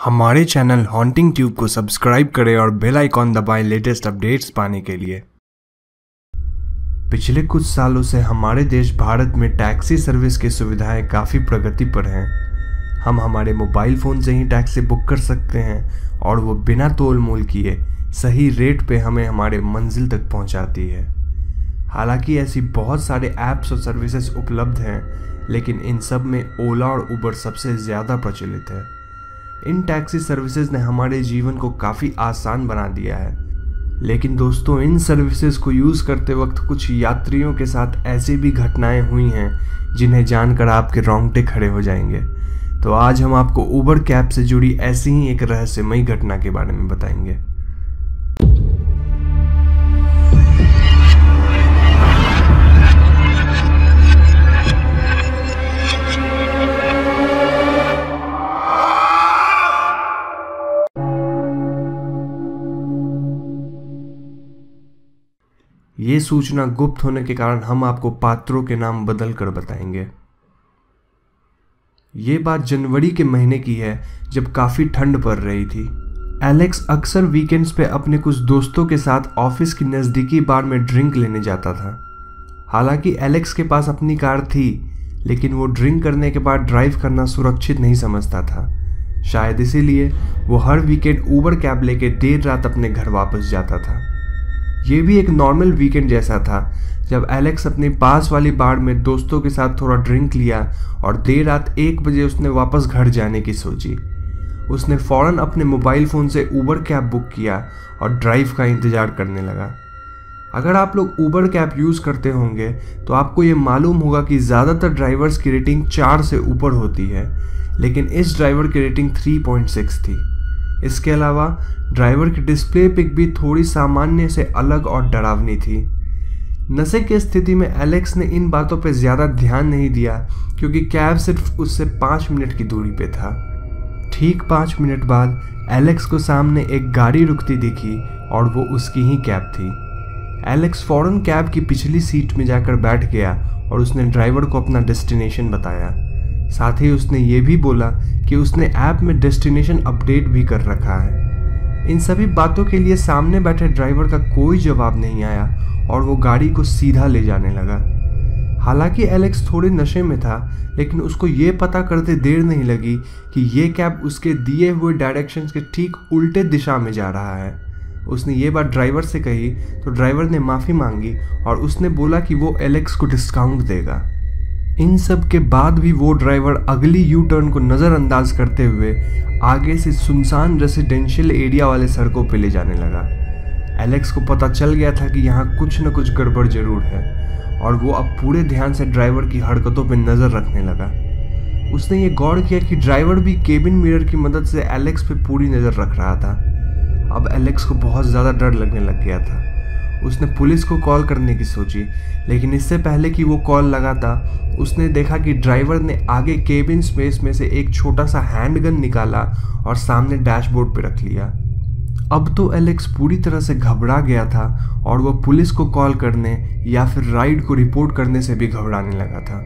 हमारे channel haunting tube को subscribe करें और बेल आइकॉन दबाएं लेटेस्ट अपडेट्स पाने के लिए। पिछले कुछ सालों से हमारे देश भारत में टैक्सी सर्विस की सुविधाएं काफ़ी प्रगति पर हैं। हम हमारे मोबाइल फ़ोन से ही टैक्सी बुक कर सकते हैं और वो बिना तोल मोल किए सही रेट पे हमें हमारे मंजिल तक पहुंचाती है। हालांकि ऐसी बहुत सारे ऐप्स और सर्विसेज उपलब्ध हैं, लेकिन इन सब में ओला और उबर सबसे ज़्यादा प्रचलित है। इन टैक्सी सर्विसेज ने हमारे जीवन को काफ़ी आसान बना दिया है, लेकिन दोस्तों इन सर्विसेज को यूज़ करते वक्त कुछ यात्रियों के साथ ऐसी भी घटनाएं हुई हैं जिन्हें जानकर आपके रोंगटे खड़े हो जाएंगे। तो आज हम आपको उबर कैब से जुड़ी ऐसी ही एक रहस्यमयी घटना के बारे में बताएंगे। ये सूचना गुप्त होने के कारण हम आपको पात्रों के नाम बदल कर बताएंगे। ये बात जनवरी के महीने की है, जब काफ़ी ठंड पड़ रही थी। एलेक्स अक्सर वीकेंड्स पे अपने कुछ दोस्तों के साथ ऑफिस की नज़दीकी बार में ड्रिंक लेने जाता था। हालांकि एलेक्स के पास अपनी कार थी, लेकिन वो ड्रिंक करने के बाद ड्राइव करना सुरक्षित नहीं समझता था। शायद इसीलिए वो हर वीकेंड उबर कैब लेके देर रात अपने घर वापस जाता था। ये भी एक नॉर्मल वीकेंड जैसा था, जब एलेक्स अपनी पास वाली बार में दोस्तों के साथ थोड़ा ड्रिंक लिया और देर रात 1 बजे उसने वापस घर जाने की सोची। उसने फ़ौरन अपने मोबाइल फ़ोन से उबर कैब बुक किया और ड्राइव का इंतज़ार करने लगा। अगर आप लोग उबर कैब यूज़ करते होंगे तो आपको ये मालूम होगा कि ज़्यादातर ड्राइवर्स की रेटिंग 4 से ऊपर होती है, लेकिन इस ड्राइवर की रेटिंग 3.6 थी। इसके अलावा ड्राइवर की डिस्प्ले पिक भी थोड़ी सामान्य से अलग और डरावनी थी। नशे की स्थिति में एलेक्स ने इन बातों पर ज़्यादा ध्यान नहीं दिया, क्योंकि कैब सिर्फ उससे 5 मिनट की दूरी पे था। ठीक 5 मिनट बाद एलेक्स को सामने एक गाड़ी रुकती दिखी और वो उसकी ही कैब थी। एलेक्स फ़ौरन कैब की पिछली सीट में जाकर बैठ गया और उसने ड्राइवर को अपना डेस्टिनेशन बताया। साथ ही उसने ये भी बोला कि उसने ऐप में डेस्टिनेशन अपडेट भी कर रखा है। इन सभी बातों के लिए सामने बैठे ड्राइवर का कोई जवाब नहीं आया और वो गाड़ी को सीधा ले जाने लगा। हालांकि एलेक्स थोड़े नशे में था, लेकिन उसको ये पता करते देर नहीं लगी कि ये कैब उसके दिए हुए डायरेक्शंस के ठीक उल्टे दिशा में जा रहा है। उसने ये बात ड्राइवर से कही तो ड्राइवर ने माफ़ी मांगी और उसने बोला कि वो एलेक्स को डिस्काउंट देगा। इन सब के बाद भी वो ड्राइवर अगली यू टर्न को नज़रअंदाज करते हुए आगे से सुनसान रेसिडेंशियल एरिया वाले सड़कों पे ले जाने लगा। एलेक्स को पता चल गया था कि यहाँ कुछ न कुछ गड़बड़ जरूर है और वो अब पूरे ध्यान से ड्राइवर की हरकतों पे नज़र रखने लगा। उसने ये गौर किया कि ड्राइवर भी केबिन मिरर की मदद से एलेक्स पे पूरी नज़र रख रहा था। अब एलेक्स को बहुत ज़्यादा डर लगने लग गया था। उसने पुलिस को कॉल करने की सोची, लेकिन इससे पहले कि वो कॉल लगाता उसने देखा कि ड्राइवर ने आगे केबिन स्पेस में से एक छोटा सा हैंडगन निकाला और सामने डैशबोर्ड पे रख लिया। अब तो एलेक्स पूरी तरह से घबरा गया था और वो पुलिस को कॉल करने या फिर राइड को रिपोर्ट करने से भी घबराने लगा था।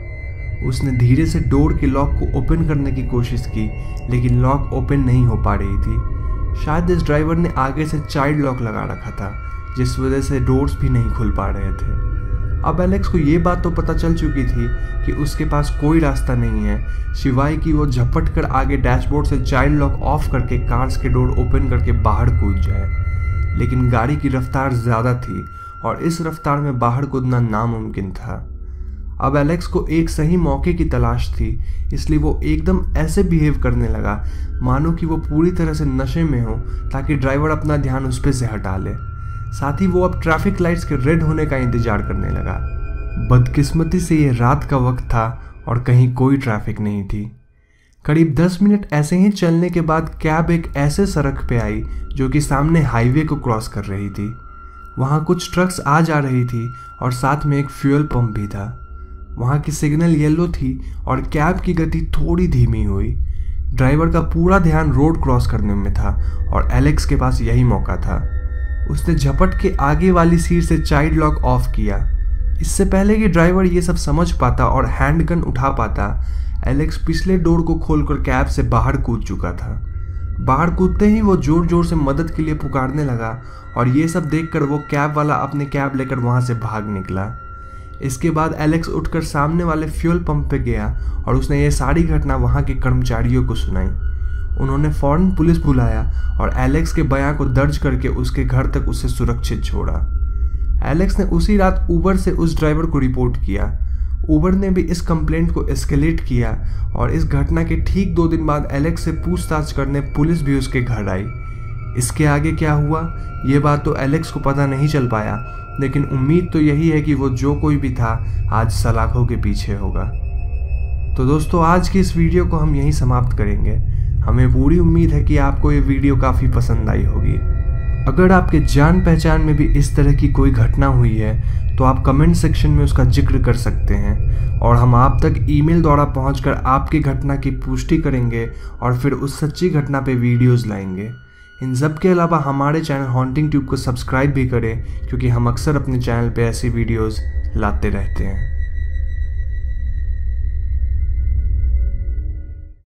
उसने धीरे से डोर के लॉक को ओपन करने की कोशिश की, लेकिन लॉक ओपन नहीं हो पा रही थी। शायद इस ड्राइवर ने आगे से चाइल्ड लॉक लगा रखा था, जिस वजह से डोर्स भी नहीं खुल पा रहे थे। अब एलेक्स को ये बात तो पता चल चुकी थी कि उसके पास कोई रास्ता नहीं है सिवाय कि वो झपट कर आगे डैशबोर्ड से चाइल्ड लॉक ऑफ करके कार्स के डोर ओपन करके बाहर कूद जाए। लेकिन गाड़ी की रफ्तार ज़्यादा थी और इस रफ्तार में बाहर कूदना नामुमकिन था। अब एलेक्स को एक सही मौके की तलाश थी, इसलिए वो एकदम ऐसे बिहेव करने लगा मानो कि वो पूरी तरह से नशे में हो, ताकि ड्राइवर अपना ध्यान उस पर से हटा ले। साथ ही वो अब ट्रैफिक लाइट्स के रेड होने का इंतजार करने लगा। बदकिस्मती से ये रात का वक्त था और कहीं कोई ट्रैफिक नहीं थी। करीब 10 मिनट ऐसे ही चलने के बाद कैब एक ऐसे सड़क पे आई जो कि सामने हाईवे को क्रॉस कर रही थी। वहाँ कुछ ट्रक्स आ जा रही थी और साथ में एक फ्यूल पंप भी था। वहाँ की सिग्नल येलो थी और कैब की गति थोड़ी धीमी हुई। ड्राइवर का पूरा ध्यान रोड क्रॉस करने में था और एलेक्स के पास यही मौका था। उसने झपट के आगे वाली सीट से चाइल्ड लॉक ऑफ किया। इससे पहले कि ड्राइवर ये सब समझ पाता और हैंडगन उठा पाता, एलेक्स पिछले डोर को खोलकर कैब से बाहर कूद चुका था। बाहर कूदते ही वो जोर जोर से मदद के लिए पुकारने लगा और ये सब देखकर वो कैब वाला अपने कैब लेकर वहाँ से भाग निकला। इसके बाद एलेक्स उठकर सामने वाले फ्यूल पंप पे गया और उसने ये सारी घटना वहाँ के कर्मचारियों को सुनाई। उन्होंने फौरन पुलिस बुलाया और एलेक्स के बयान को दर्ज करके उसके घर तक उसे सुरक्षित छोड़ा। एलेक्स ने उसी रात उबर से उस ड्राइवर को रिपोर्ट किया। उबर ने भी इस कंप्लेंट को एस्केलेट किया और इस घटना के ठीक 2 दिन बाद एलेक्स से पूछताछ करने पुलिस भी उसके घर आई। इसके आगे क्या हुआ ये बात तो एलेक्स को पता नहीं चल पाया, लेकिन उम्मीद तो यही है कि वो जो कोई भी था आज सलाखों के पीछे होगा। तो दोस्तों आज की इस वीडियो को हम यहीं समाप्त करेंगे। हमें पूरी उम्मीद है कि आपको ये वीडियो काफ़ी पसंद आई होगी। अगर आपके जान पहचान में भी इस तरह की कोई घटना हुई है तो आप कमेंट सेक्शन में उसका जिक्र कर सकते हैं और हम आप तक ईमेल द्वारा पहुंचकर आपकी घटना की पुष्टि करेंगे और फिर उस सच्ची घटना पे वीडियोस लाएंगे। इन सब के अलावा हमारे चैनल हॉन्टिंग ट्यूब को सब्सक्राइब भी करें, क्योंकि हम अक्सर अपने चैनल पे ऐसी वीडियोस लाते रहते हैं।